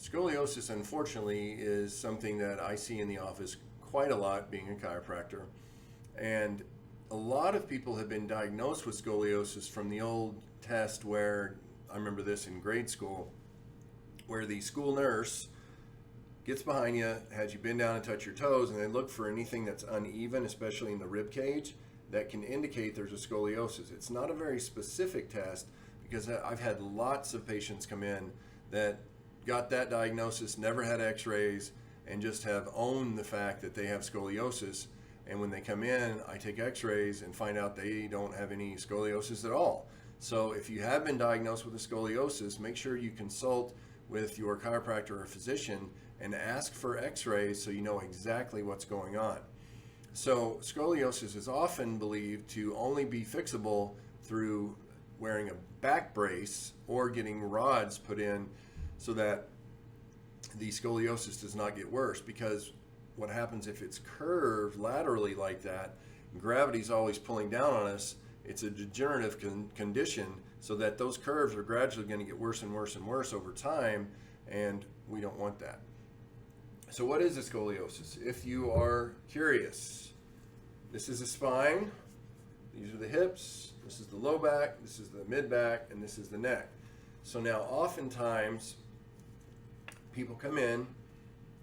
Scoliosis, unfortunately, is something that I see in the office quite a lot, being a chiropractor. And a lot of people have been diagnosed with scoliosis from the old test where, I remember this in grade school, where the school nurse gets behind you, has you bend down and touch your toes, and they look for anything that's uneven, especially in the rib cage, that can indicate there's a scoliosis. It's not a very specific test because I've had lots of patients come in that got that diagnosis, never had x-rays, and just have owned the fact that they have scoliosis. And when they come in, I take x-rays and find out they don't have any scoliosis at all. So if you have been diagnosed with a scoliosis, make sure you consult with your chiropractor or physician and ask for x-rays so you know exactly what's going on. So scoliosis is often believed to only be fixable through wearing a back brace or getting rods put in so that the scoliosis does not get worse, because what happens if it's curved laterally like that, gravity's always pulling down on us, it's a degenerative condition, so that those curves are gradually going to get worse and worse and worse over time, and we don't want that. So what is a scoliosis? If you are curious, this is the spine, these are the hips, this is the low back, this is the mid back, and this is the neck. So now oftentimes people come in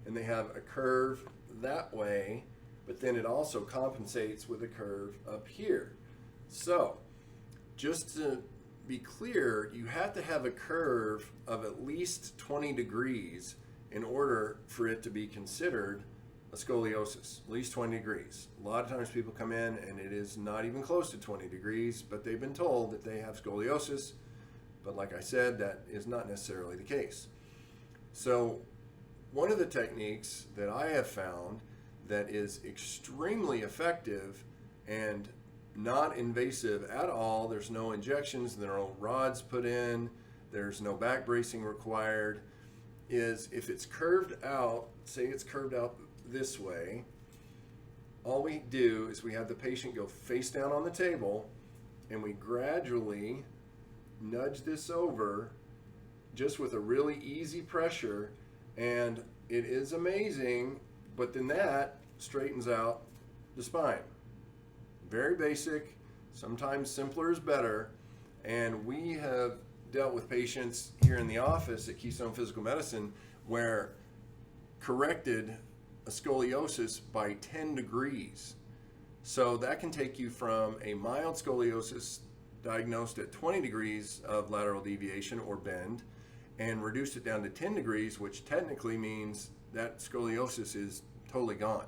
and they have a curve that way, but then it also compensates with a curve up here. So just to be clear, you have to have a curve of at least 20 degrees in order for it to be considered a scoliosis, at least 20 degrees. A lot of times people come in and it is not even close to 20 degrees, but they've been told that they have scoliosis. But like I said, that is not necessarily the case. So one of the techniques that I have found that is extremely effective and not invasive at all, there's no injections, there are no rods put in, there's no back bracing required, is if it's curved out, say it's curved out this way, all we do is we have the patient go face down on the table and we gradually nudge this over just with a really easy pressure, and it is amazing, but then that straightens out the spine. Very basic, sometimes simpler is better, and we have dealt with patients here in the office at Keystone Physical Medicine where corrected a scoliosis by 10 degrees. So that can take you from a mild scoliosis diagnosed at 20 degrees of lateral deviation or bend and reduced it down to 10 degrees, which technically means that scoliosis is totally gone.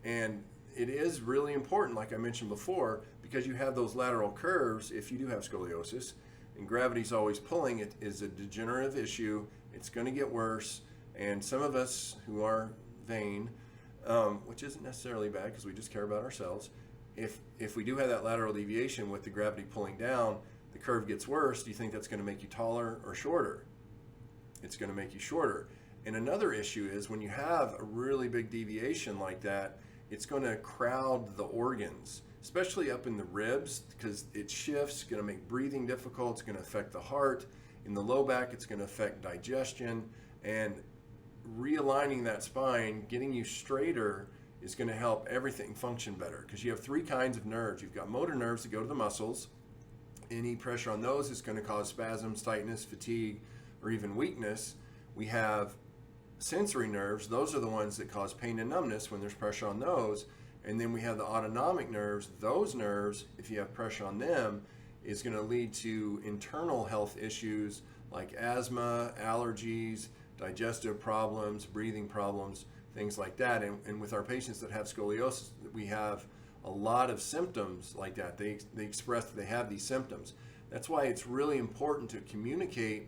And it is really important, like I mentioned before, because you have those lateral curves if you do have scoliosis, and gravity's always pulling. It is a degenerative issue. It's going to get worse, and some of us who are vain, which isn't necessarily bad because we just care about ourselves, if we do have that lateral deviation with the gravity pulling down, the curve gets worse. Do you think that's going to make you taller or shorter? It's going to make you shorter. And another issue is when you have a really big deviation like that, it's going to crowd the organs, especially up in the ribs, because it shifts, going to make breathing difficult, it's going to affect the heart. In the low back, it's going to affect digestion, and realigning that spine, getting you straighter, is going to help everything function better, because you have three kinds of nerves. You've got motor nerves that go to the muscles. Any pressure on those is going to cause spasms, tightness, fatigue, or even weakness. We have sensory nerves. Those are the ones that cause pain and numbness when there's pressure on those. And then we have the autonomic nerves. Those nerves, if you have pressure on them, is going to lead to internal health issues like asthma, allergies, digestive problems, breathing problems, things like that. And with our patients that have scoliosis, we have a lot of symptoms like that. They express that they have these symptoms. That's why it's really important to communicate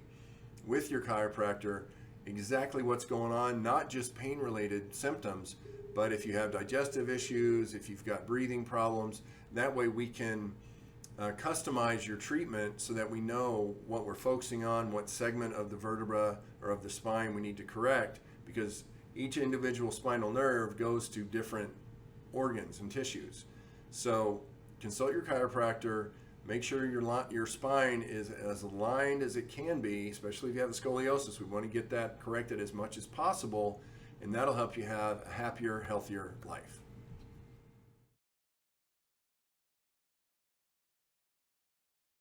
with your chiropractor exactly what's going on, not just pain-related symptoms, but if you have digestive issues, if you've got breathing problems, that way we can customize your treatment so that we know what we're focusing on, what segment of the vertebra or of the spine we need to correct, because each individual spinal nerve goes to different organs and tissues. So consult your chiropractor, Make sure your spine is as aligned as it can be, especially if you have the scoliosis. We want to get that corrected as much as possible, and that'll help you have a happier, healthier life.